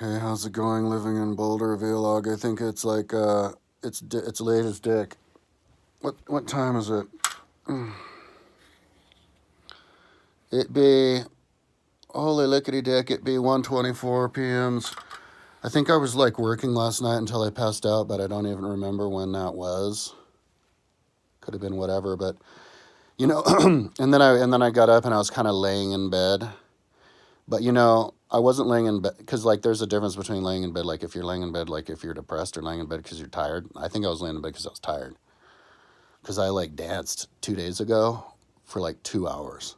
Hey, how's it going living in Boulder, Vlog? I think it's like, it's late as dick. What time is it? It be, holy lickety dick, it be 1:24 p.m.s. I think I was like working last night until I passed out, but I don't even remember when that was. Could have been whatever, but you know, and then I got up and I was kind of laying in bed. But I wasn't laying in bed because like there's a difference between laying in bed like if you're laying in bed like if you're depressed or laying in bed because you're tired. I think I was laying in bed because I was tired because I like danced 2 days ago for like 2 hours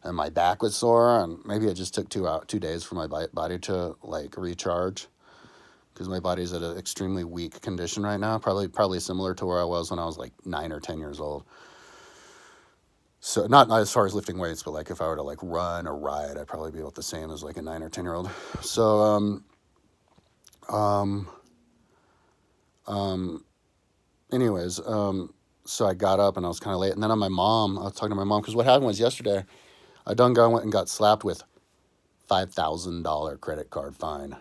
and my back was sore and maybe it just took 2 days for my body to like recharge because my body's at an extremely weak condition right now. Probably similar to where I was when I was like 9 or 10 years old. So not as far as lifting weights, but like if I were to like run or ride, I'd probably be about the same as like a 9 or 10 year old. So um, um, anyways, so I got up and I was kind of late, and then I was talking to my mom because what happened was yesterday, went and got slapped with $5,000 credit card fine.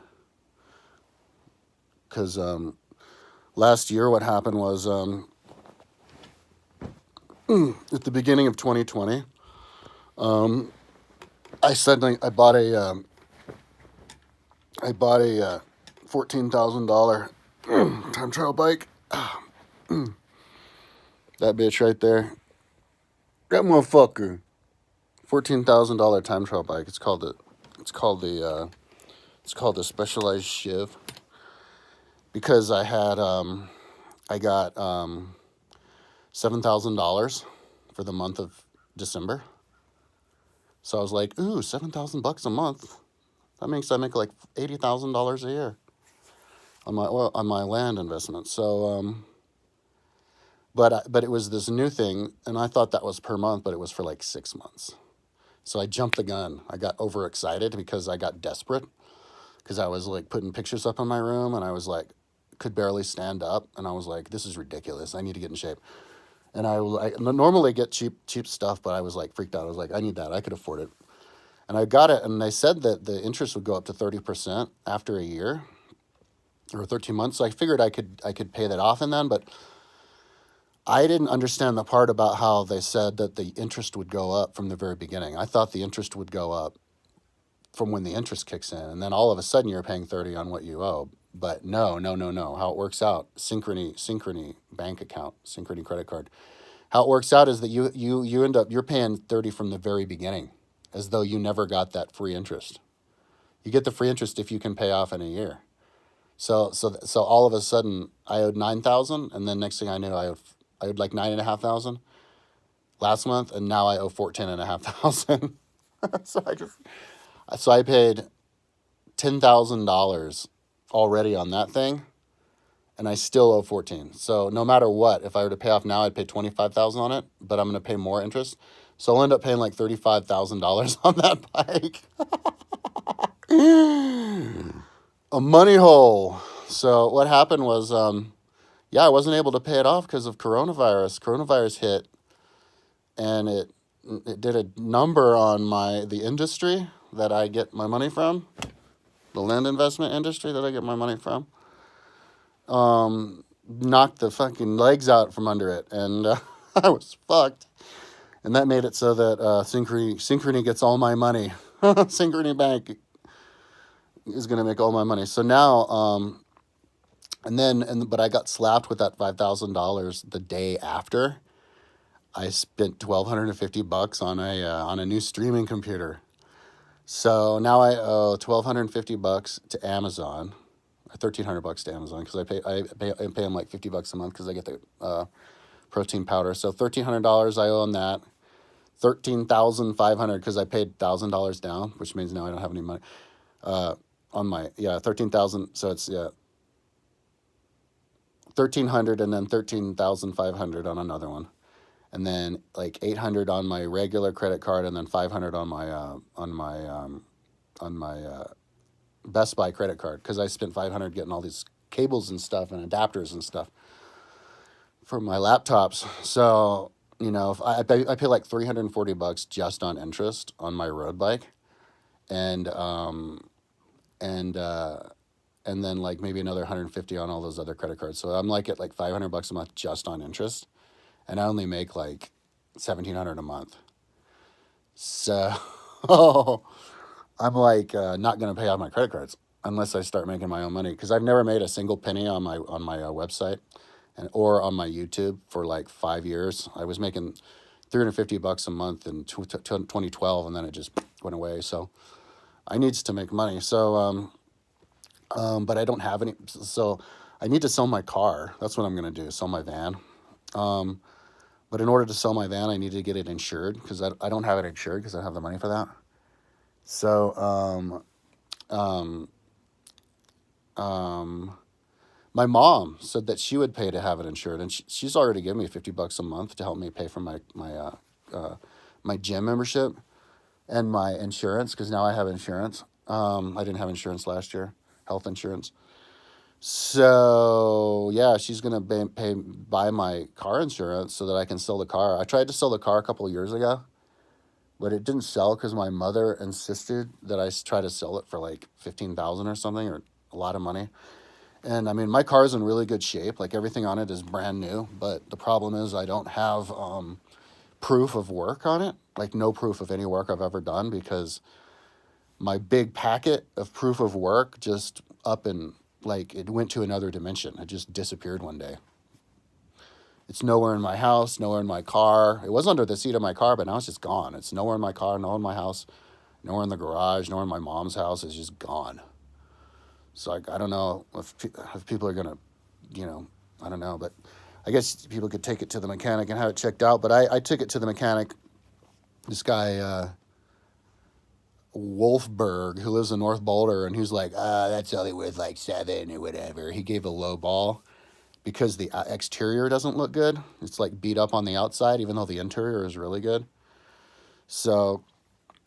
Because last year, what happened was at the beginning of 2020, I suddenly I bought a $14,000 time trial bike. That bitch right there. That motherfucker. $14,000 time trial bike. It's called the Specialized Shiv because I got $7,000 for the month of December. So I was like, ooh, $7,000 a month. That means I make like $80,000 a year on my land investment. So but it was this new thing, and I thought that was per month, but it was for like 6 months. So I jumped the gun. I got overexcited because I got desperate because I was like putting pictures up in my room, and I was like could barely stand up, and I was like, this is ridiculous. I need to get in shape. And I normally get cheap stuff, but I was like freaked out. I was like, I need that. I could afford it. And I got it, and they said that the interest would go up to 30% after a year or 13 months. So I figured I could pay that off and then, but I didn't understand the part about how they said that the interest would go up from the very beginning. I thought the interest would go up from when the interest kicks in, and then all of a sudden you're paying 30 on what you owe. But no, no, no, no. How it works out, Synchrony bank account, Synchrony credit card. How it works out is that you end up you're paying 30 from the very beginning, as though you never got that free interest. You get the free interest if you can pay off in a year. So all of a sudden I owed 9,000, and then next thing I knew I owed like 9,500 last month, and now I owe 14,500. so I just so I paid $10,000 already on that thing, and I still owe 14. So no matter what, if I were to pay off now, I'd pay 25,000 on it, but I'm going to pay more interest. So I'll end up paying like $35,000 on that bike. A money hole. So what happened was, yeah, I wasn't able to pay it off because of coronavirus. Coronavirus hit, and it did a number on the industry that I get my money from, the land investment industry that I get my money from. Knocked the fucking legs out from under it, and I was fucked. And that made it so that Synchrony gets all my money. Synchrony Bank is going to make all my money. So now, but I got slapped with that $5,000 the day after. I spent $1,250 on a new streaming computer. So now I owe $1,250 to Amazon, $1,300 to Amazon because I pay them like $50 a month because I get the protein powder. So $1,300 I owe on that. 13,500 because I paid $1,000 down, which means now I don't have any money on my 13,000. So it's 1,300 and then 13,500 on another one, and then like 800 on my regular credit card, and then 500 on my Best Buy credit card because I spent 500 getting all these cables and stuff and adapters and stuff for my laptops. So if I pay like $340 just on interest on my road bike, and and then like maybe another 150 on all those other credit cards. So I'm like at like $500 a month just on interest, and I only make like 1,700 a month. So I'm like not gonna pay off my credit cards unless I start making my own money, because I've never made a single penny on my website or on my YouTube for like 5 years. I was making $350 a month in 2012, and then it just went away. So I needs to make money. So but I don't have any. So I need to sell my car. That's what I'm gonna do. Sell my van. But in order to sell my van, I need to get it insured, because I don't have it insured because I don't have the money for that. So my mom said that she would pay to have it insured, and she's already given me $50 a month to help me pay for my gym membership and my insurance, because now I have insurance. I didn't have insurance last year, health insurance. So yeah, she's gonna buy my car insurance so that I can sell the car. I tried to sell the car a couple of years ago, but it didn't sell because my mother insisted that I try to sell it for like 15,000 or something, or a lot of money. And I mean, my car is in really good shape. Like everything on it is brand new, but the problem is I don't have proof of work on it. Like no proof of any work I've ever done, because my big packet of proof of work just up and like it went to another dimension. It just disappeared one day. It's nowhere in my house, nowhere in my car. It was under the seat of my car, but now it's just gone. It's nowhere in my car, nowhere in my house, nowhere in the garage, nowhere in my mom's house. It's just gone. So I don't know if people are gonna, I don't know, but I guess people could take it to the mechanic and have it checked out. But I took it to the mechanic. This guy, Wolfberg, who lives in North Boulder, and he's like, that's only worth like 7 or whatever. He gave a low ball because the exterior doesn't look good. It's like beat up on the outside, even though the interior is really good. So,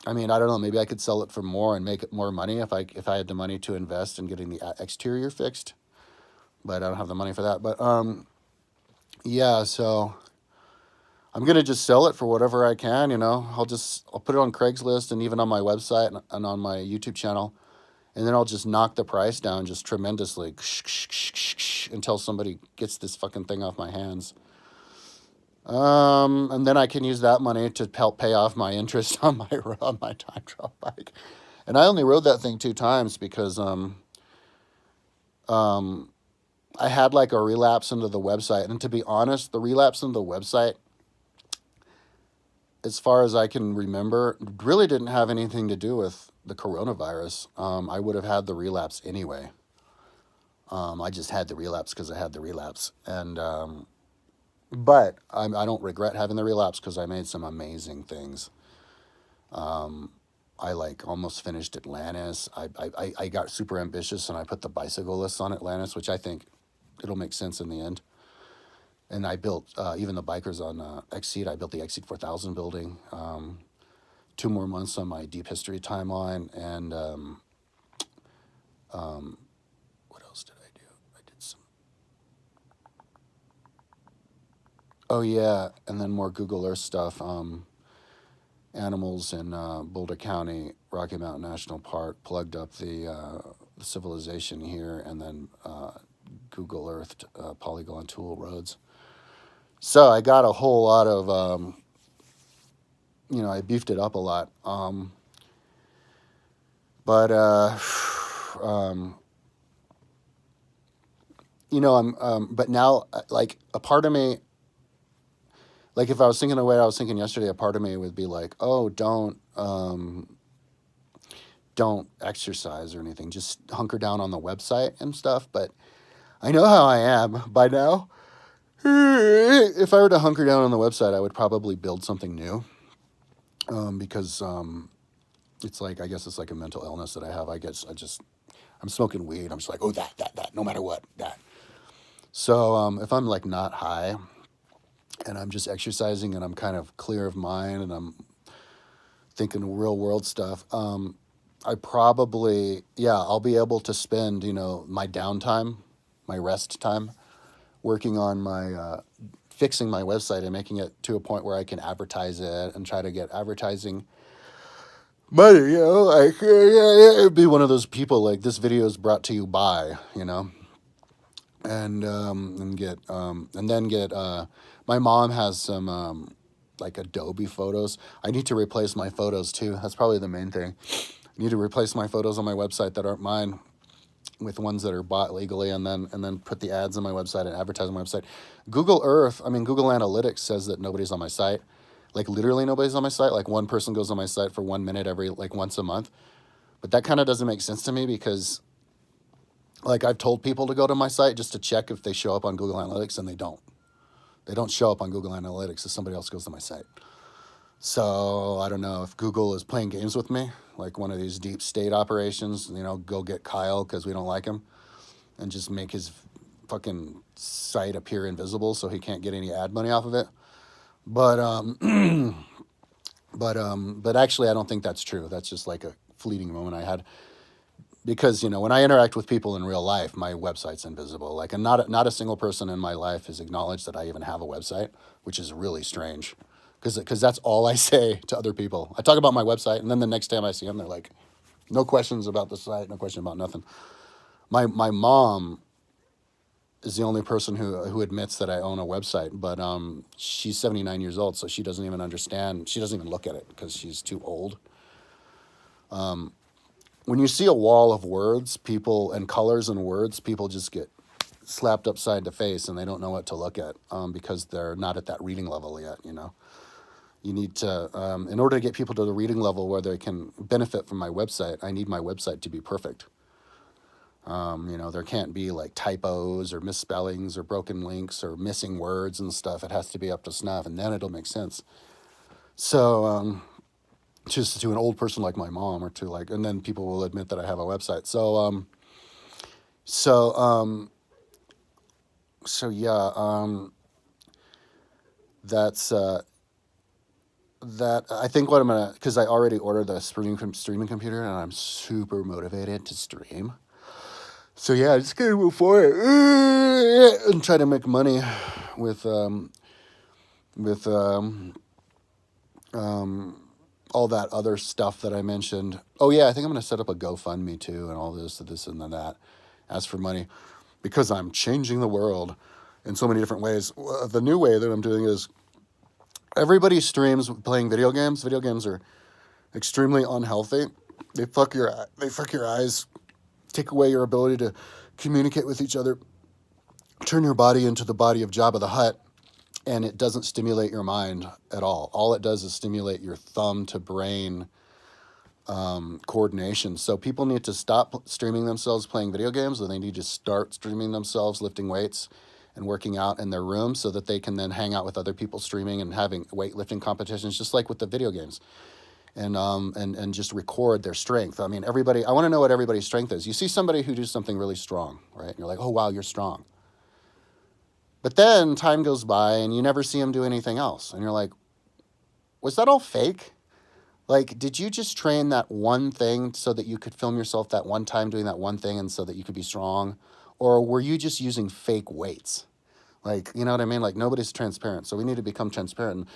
I mean, I don't know. Maybe I could sell it for more and make it more money if I had the money to invest in getting the exterior fixed. But I don't have the money for that. But yeah, so I'm gonna just sell it for whatever I can. I'll put it on Craigslist and even on my website and on my YouTube channel, and then I'll just knock the price down just tremendously until somebody gets this fucking thing off my hands. And then I can use that money to help pay off my interest on my time trial bike. And I only rode that thing 2 times because I had like a relapse into the website. And to be honest, the relapse into the website, as far as I can remember, really didn't have anything to do with the coronavirus. I would have had the relapse anyway. I just had the relapse because I had the relapse. And but I don't regret having the relapse because I made some amazing things. I like almost finished Atlantis. I got super ambitious and I put the bicycle list on Atlantis, which I think it'll make sense in the end. And I built even the bikers on Exceed. I built the Exceed 4000 building. 2 more months on my Deep History timeline. And what else did I do? I did some. Oh yeah, and then more Google Earth stuff. Animals in Boulder County, Rocky Mountain National Park, plugged up the civilization here, and then Google Earthed polygon tool roads. So I got a whole lot of, I beefed it up a lot. But but now, like, a part of me, like, if I was thinking the way I was thinking yesterday, a part of me would be like, oh, don't exercise or anything. Just hunker down on the website and stuff. But I know how I am by now. If I were to hunker down on the website, I would probably build something new. Because it's like, I guess it's like a mental illness that I have. I'm smoking weed. I'm just like, oh, that, no matter what, that. So if I'm like not high and I'm just exercising and I'm kind of clear of mind and I'm thinking real world stuff, I probably, I'll be able to spend, my downtime, my rest time, working on my, fixing my website and making it to a point where I can advertise it and try to get advertising money, like it'd be one of those people like this video is brought to you by, and then get my mom has some like Adobe photos. I need to replace my photos too. That's probably the main thing. I need to replace my photos on my website that aren't mine with ones that are bought legally, and then put the ads on my website and advertise on my website. Google Analytics says that nobody's on my site. Like literally nobody's on my site. Like one person goes on my site for 1 minute every like once a month. But that kind of doesn't make sense to me because like I've told people to go to my site just to check if they show up on Google Analytics, and they don't. They don't show up on Google Analytics if somebody else goes to my site. So I don't know if Google is playing games with me, like one of these deep state operations, go get Kyle because we don't like him and just make his fucking site appear invisible so he can't get any ad money off of it. But but actually I don't think that's true. That's just like a fleeting moment I had. Because, when I interact with people in real life, my website's invisible. Like, and not a single person in my life has acknowledged that I even have a website, which is really strange. Because that's all I say to other people. I talk about my website, and then the next time I see them, they're like, no questions about the site, no question about nothing. My mom is the only person who admits that I own a website, but she's 79 years old, so she doesn't even understand. She doesn't even look at it because she's too old. When you see a wall of words, people and colors and words, people just get slapped upside the face and they don't know what to look at because they're not at that reading level yet. You need to, in order to get people to the reading level where they can benefit from my website, I need my website to be perfect. There can't be like typos or misspellings or broken links or missing words and stuff. It has to be up to snuff, and then it'll make sense. So, just to an old person like my mom, or to like, and then people will admit that I have a website. So yeah, that's that. I think what I'm gonna, because I already ordered the streaming computer, and I'm super motivated to stream. So yeah, just gonna move forward and try to make money with all that other stuff that I mentioned. Oh yeah, I think I'm gonna set up a GoFundMe too, and all this and that. As for money, because I'm changing the world in so many different ways. The new way that I'm doing is everybody streams playing video games. Video games are extremely unhealthy. They fuck your eyes, take away your ability to communicate with each other, turn your body into the body of Jabba the Hutt, and it doesn't stimulate your mind at all. All it does is stimulate your thumb to brain coordination. So people need to stop streaming themselves playing video games, and they need to start streaming themselves lifting weights and working out in their room so that they can then hang out with other people streaming and having weightlifting competitions, just like with the video games. And just record their strength. I mean, I want to know what everybody's strength is. You see somebody who does something really strong, right? And you're like, oh, wow, you're strong. But then time goes by and you never see them do anything else. And you're like, was that all fake? Like, did you just train that one thing so that you could film yourself that one time doing that one thing and so that you could be strong? Or were you just using fake weights? Like, you know what I mean? Like, nobody's transparent. So we need to become transparent.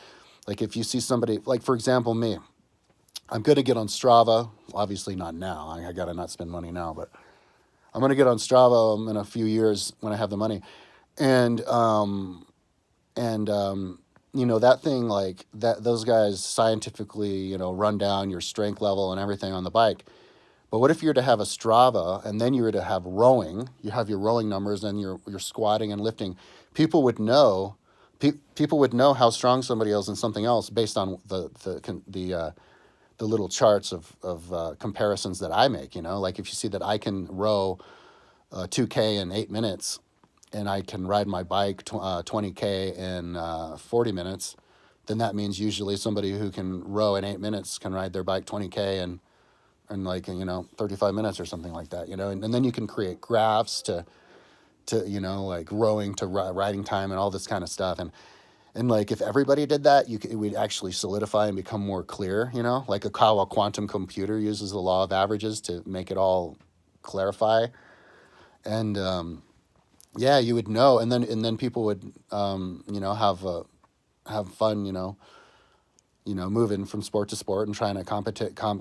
Like, if you see somebody, like, for example, me, I'm going to get on Strava. Obviously not now. I got to not spend money now, but I'm going to get on Strava in a few years when I have the money. And that thing, like that, those guys scientifically, run down your strength level and everything on the bike. But what if you were to have a Strava and then you were to have rowing? You have your rowing numbers and your squatting and lifting. People would know how strong somebody is in something else based on the little charts of comparisons that I make. Like if you see that I can row 2K in 8 minutes, and I can ride my bike 20K in 40 minutes, then that means usually somebody who can row in 8 minutes can ride their bike 20K in 35 minutes or something like that, and then you can create graphs to like rowing to riding time and all this kind of stuff. And like if everybody did that, it would actually solidify and become more clear, like how a quantum computer uses the law of averages to make it all clarify. And yeah, you would know, and then people would have fun, moving from sport to sport and trying to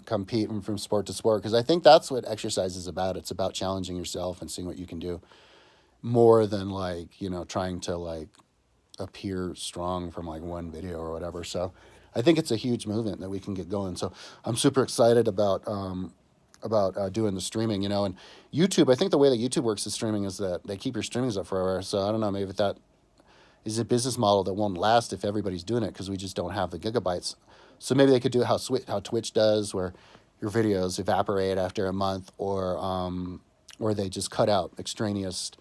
compete from sport to sport. Because I think that's what exercise is about. It's about challenging yourself and seeing what you can do more than like, trying to like appear strong from like one video or whatever. So I think it's a huge movement that we can get going. So I'm super excited about doing the streaming, and YouTube. I think the way that YouTube works is streaming is that they keep your streamings up forever. So I don't know, maybe that is a business model that won't last if everybody's doing it because we just don't have the gigabytes. So maybe they could do it how Twitch does, where your videos evaporate after a month, or they just cut out extraneous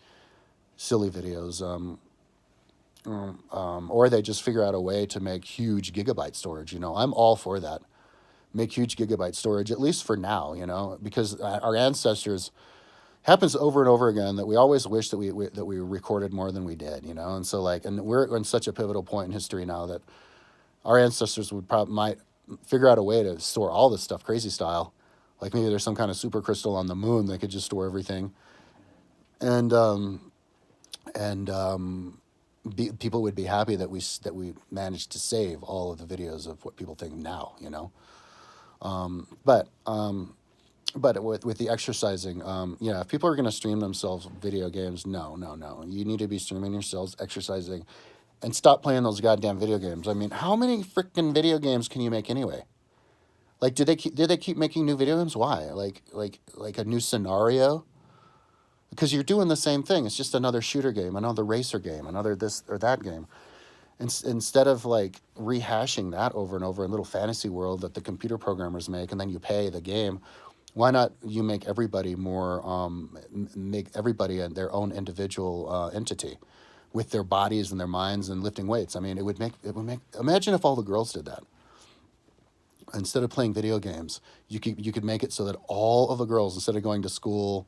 silly videos, or they just figure out a way to make huge gigabyte storage. I'm all for that. Make huge gigabyte storage, at least for now, because our ancestors happens over and over again that we always wish that we recorded more than we did, and so and we're in such a pivotal point in history now that our ancestors might figure out a way to store all this stuff crazy style, like maybe there's some kind of super crystal on the moon that could just store everything, and people would be happy that we managed to save all of the videos of what people think now, but with the exercising, if people are going to stream themselves video games, no. You need to be streaming yourselves exercising and stop playing those goddamn video games. I mean, how many freaking video games can you make anyway? Like, did they keep making new video games? Why? Like a new scenario? Because you're doing the same thing. It's just another shooter game, another racer game, another this or that game. Instead of like rehashing that over and over in little fantasy world that the computer programmers make, and then you pay the game, why not you make everybody their own individual entity with their bodies and their minds and lifting weights? I mean, it would make imagine if all the girls did that. Instead of playing video games, you could make it so that all of the girls, instead of going to school,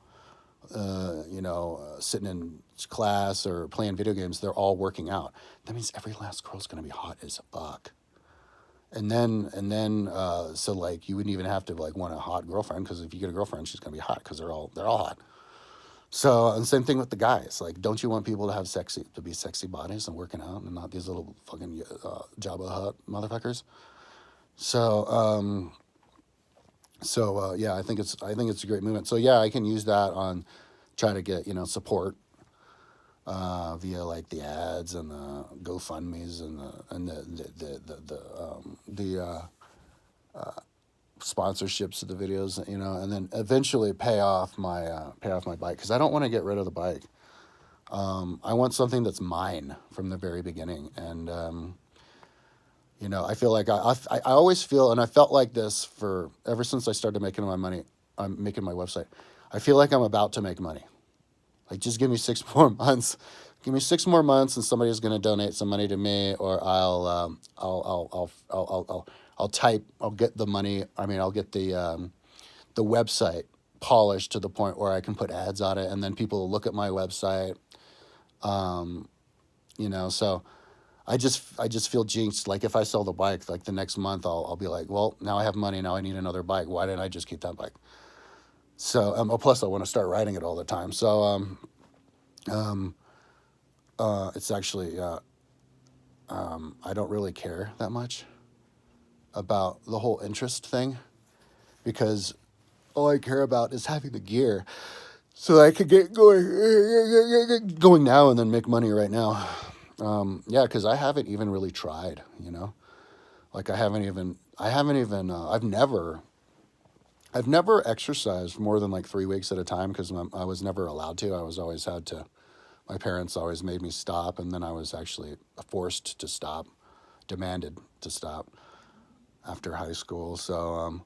sitting in class or playing video games, they're all working out. That means every last girl's gonna be hot as fuck. And then, so like you wouldn't even have to like want a hot girlfriend, because if you get a girlfriend, she's gonna be hot because they're all hot. So, and same thing with the guys. Like, don't you want people to have be sexy bodies and working out, and not these little fucking Jabba Hutt motherfuckers? So, yeah, I think it's a great movement. So yeah, I can use that on try to get support via like the ads and the GoFundMe's and the sponsorships of the videos, and then eventually pay off my bike, because I don't want to get rid of the bike. I want something that's mine from the very beginning, and I feel like I always feel, and I felt like this for ever since I started making my money. I'm making my website. I feel like I'm about to make money. Like, just give me 6 more months. Give me 6 more months, and somebody's going to donate some money to me, or I'll get the money. I mean, I'll get the website polished to the point where I can put ads on it, and then people will look at my website. So I just feel jinxed. Like, if I sell the bike, like the next month, I'll be like, well, now I have money. Now I need another bike. Why didn't I just keep that bike? So, plus I want to start riding it all the time. So, it's actually, I don't really care that much about the whole interest thing, because all I care about is having the gear so I could get going now and then make money right now. Yeah, because I haven't even really tried, like I've never exercised more than like 3 weeks at a time, because I was never allowed to. My parents always made me stop, and then I was actually forced to stop, demanded to stop after high school. So,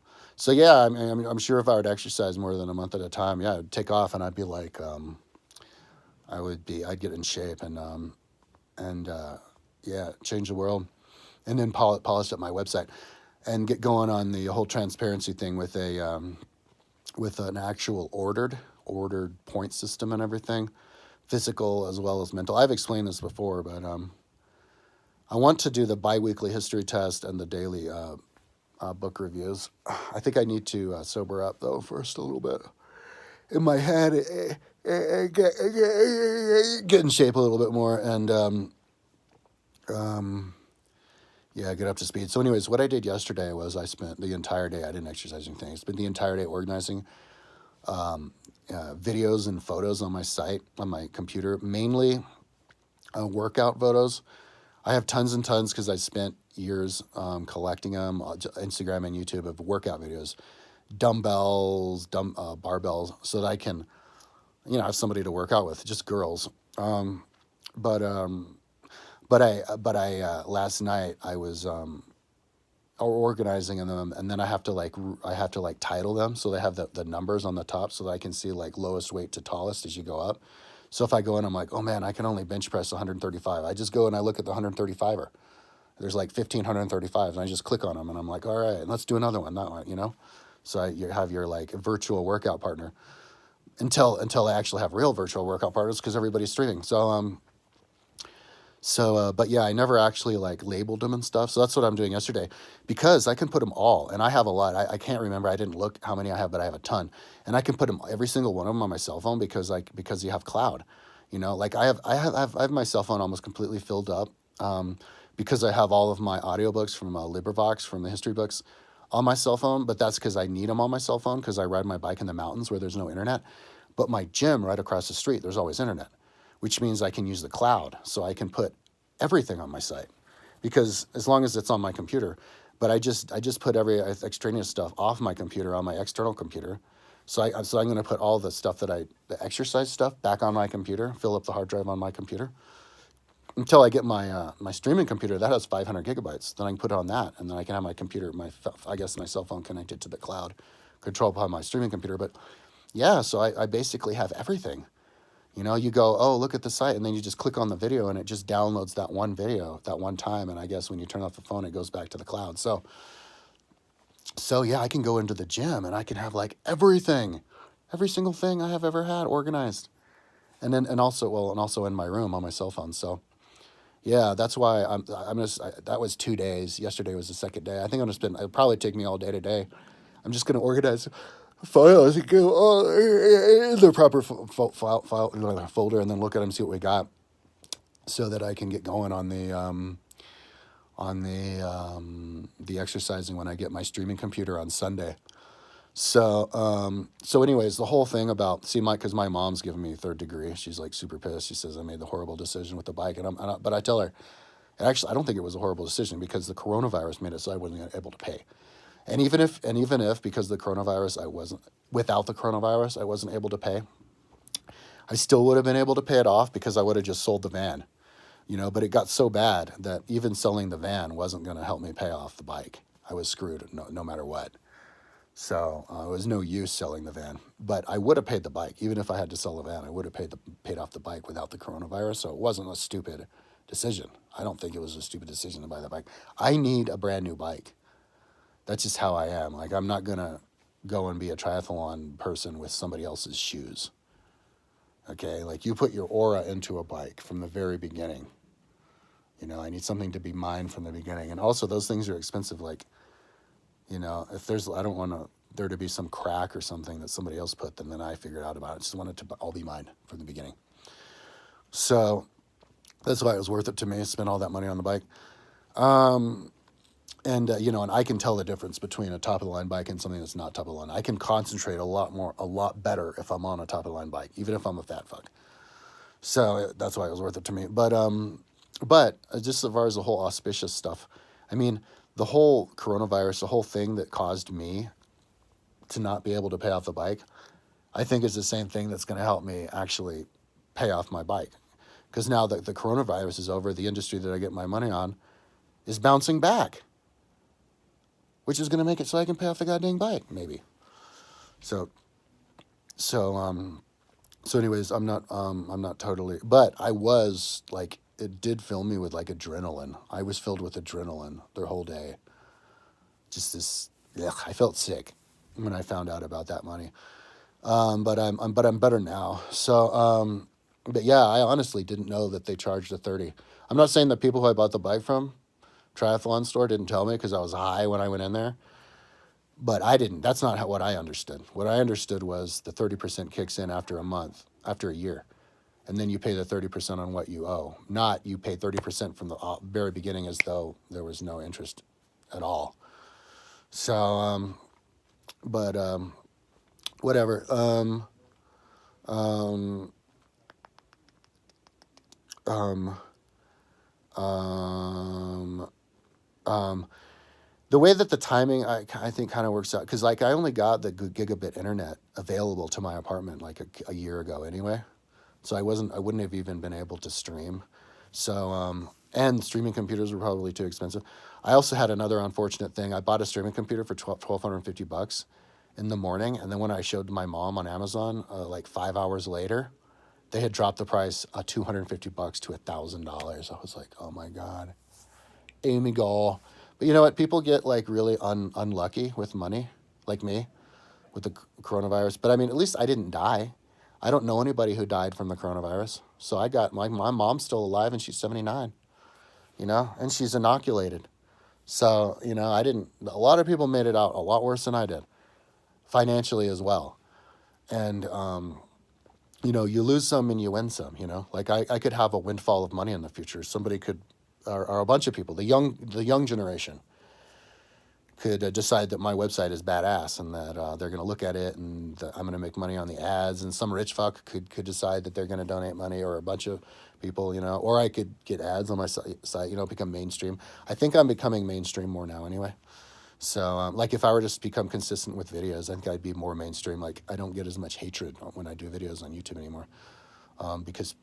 yeah, I'm sure if I would exercise more than a month at a time, yeah, I'd take off, and I'd be like, I'd get in shape, and yeah, change the world, and then polish up my website, and get going on the whole transparency thing with an actual ordered point system and everything, physical as well as mental. I've explained this before, but I want to do the biweekly history test and the daily book reviews. I think I need to sober up though first a little bit in my head, get in shape a little bit more, and Yeah, get up to speed. So, anyways, what I did yesterday was I spent the entire day. I didn't exercise anything. I spent the entire day organizing videos and photos on my site on my computer, mainly workout photos. I have tons and tons because I spent years collecting them, Instagram and YouTube of workout videos, dumbbells, barbells, so that I can, have somebody to work out with, just girls. But um, but I last night I was organizing them, and then I have to like title them so they have the numbers on the top so that I can see like lowest weight to tallest as you go up. So if I go in, I'm like, oh man, I can only bench press 135. I just go and I look at the 135er. There's like 1,535, and I just click on them, and I'm like, all right, let's do another one, that one. So you have your like virtual workout partner until I actually have real virtual workout partners because everybody's streaming. But yeah, I never actually like labeled them and stuff. So that's what I'm doing yesterday because I can put them all, and I have a lot. I can't remember. I didn't look how many I have, but I have a ton, and I can put them every single one of them on my cell phone because you have cloud, like I have my cell phone almost completely filled up, because I have all of my audiobooks from LibriVox from the history books on my cell phone, but that's because I need them on my cell phone because I ride my bike in the mountains where there's no internet. But my gym right across the street, there's always internet, which means I can use the cloud. So I can put everything on my site because as long as it's on my computer, but I just put every extraneous stuff off my computer on my external computer. So I'm going to put all the stuff the exercise stuff back on my computer, fill up the hard drive on my computer until I get my streaming computer that has 500 gigabytes. Then I can put it on that, and then I can have my computer, I guess my cell phone connected to the cloud, controlled by my streaming computer. But yeah, so I basically have everything. You go, oh, look at the site, and then you just click on the video, and it just downloads that one video that one time. And I guess when you turn off the phone, it goes back to the cloud. So yeah, I can go into the gym, and I can have like everything, every single thing I have ever had organized, and also in my room on my cell phone. So yeah, that's why that was 2 days. Yesterday was the second day. I think it'll probably take me all day today. I'm just gonna organize files and go in the proper file folder, and then look at them, see what we got, so that I can get going on the exercising when I get my streaming computer on Sunday. So anyways, the whole thing about because my mom's giving me third degree. She's like super pissed. She says I made the horrible decision with the bike, but I tell her, actually, I don't think it was a horrible decision because the coronavirus made it so I wasn't able to pay. And even if because of the coronavirus without the coronavirus I wasn't able to pay, I still would have been able to pay it off because I would have just sold the van. But it got so bad that even selling the van wasn't going to help me pay off the bike. I was screwed no matter what. So it was no use selling the van. But I would have paid the bike. Even if I had to sell the van, I would have paid off the bike without the coronavirus. So it wasn't a stupid decision. I don't think it was a stupid decision to buy the bike. I need a brand new bike. That's just how I am. Like, I'm not going to go and be a triathlon person with somebody else's shoes. Okay? Like, you put your aura into a bike from the very beginning. I need something to be mine from the beginning. And also, those things are expensive. Like, if I don't want there to be some crack or something that somebody else put, then I figured out about it. I just want it to all be mine from the beginning. So that's why it was worth it to me to spend all that money on the bike. And I can tell the difference between a top of the line bike and something that's not top of the line. I can concentrate a lot better if I'm on a top of the line bike, even if I'm a fat fuck. So that's why it was worth it to me. But just as far as the whole auspicious stuff, I mean, the whole coronavirus, the whole thing that caused me to not be able to pay off the bike, I think is the same thing that's going to help me actually pay off my bike. Because now that the coronavirus is over, the industry that I get my money on is bouncing back, which is going to make it so I can pay off the goddamn bike, maybe. So anyways, I'm not totally, but I was like, it did fill me with like adrenaline. I was filled with adrenaline the whole day. Just this, I felt sick when I found out about that money. But I'm better now. So, but yeah, I honestly didn't know that they charged a 30. I'm not saying that people who I bought the bike from, triathlon store, didn't tell me because I was high when I went in there. But I didn't. That's not what I understood. What I understood was the 30% kicks in after a month, after a year. and then you pay the 30% on what you owe. Not you pay 30% from the very beginning as though there was no interest at all. So, but whatever. Um, um, um, the way that the timing I think kind of works out, because like I only got the gigabit internet available to my apartment like a year ago anyway, so I wouldn't have even been able to stream. So and streaming computers were probably too expensive. I also had another unfortunate thing. I bought a streaming computer for $1,250 in the morning, and then when I showed my mom on Amazon like 5 hours later, they had dropped the price $250 to $1,000. I was like, oh my god, Amy Gall. But you know what? People get like really unlucky with money, like me, with the coronavirus. But I mean, at least I didn't die. I don't know anybody who died from the coronavirus. So I got my mom's still alive and she's 79, and she's inoculated. So, I didn't, a lot of people made it out a lot worse than I did, financially as well. And, you lose some and you win some, like I could have a windfall of money in the future. Somebody could, or a bunch of people, the young generation could decide that my website is badass and that they're going to look at it and that I'm going to make money on the ads, and some rich fuck could decide that they're going to donate money, or a bunch of people, or I could get ads on my site, become mainstream. I think I'm becoming mainstream more now anyway. So like if I were to just become consistent with videos, I think I'd be more mainstream. Like I don't get as much hatred when I do videos on YouTube anymore, because,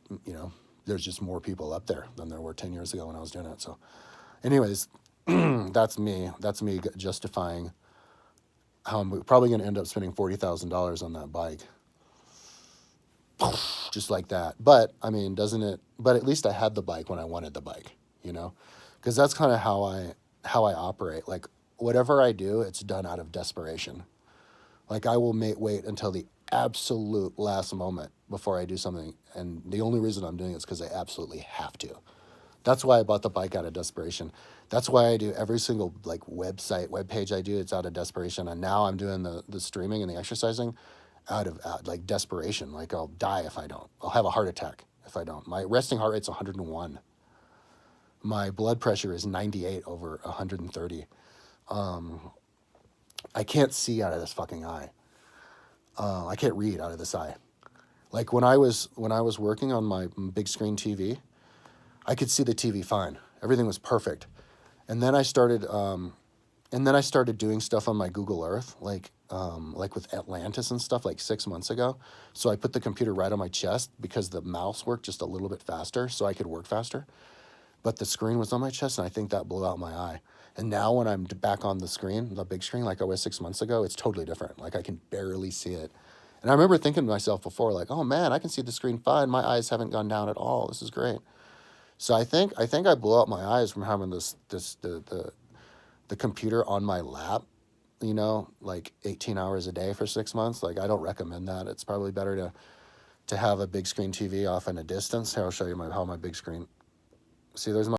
there's just more people up there than there were 10 years ago when I was doing it. So anyways, that's me justifying how I'm probably going to end up spending $40,000 on that bike. Just like that. But I mean, doesn't it, but at least I had the bike when I wanted the bike, because that's kind of how I operate. Like whatever I do, it's done out of desperation. Like I will wait until the absolute last moment before I do something. And the only reason I'm doing it is because I absolutely have to. That's why I bought the bike out of desperation. That's why I do every single like web page I do. It's out of desperation. And now I'm doing the streaming and the exercising out of like desperation. Like I'll die if I don't. I'll have a heart attack if I don't. My resting heart rate's 101. My blood pressure is 98 over 130. I can't see out of this fucking eye. I can't read out of this eye. Like when I was working on my big screen TV, I could see the TV fine. Everything was perfect. And then I started doing stuff on my Google Earth, like with Atlantis and stuff, like 6 months ago. So I put the computer right on my chest because the mouse worked just a little bit faster, so I could work faster. But the screen was on my chest, and I think that blew out my eye. And now when I'm back on the screen, the big screen, like I was 6 months ago, it's totally different. Like I can barely see it. And I remember thinking to myself before, like, oh man, I can see the screen fine. My eyes haven't gone down at all. This is great. So I think I blew out my eyes from having the computer on my lap, like 18 hours a day for 6 months. Like I don't recommend that. It's probably better to have a big screen TV off in a distance. Here, I'll show you how my big screen. See, there's my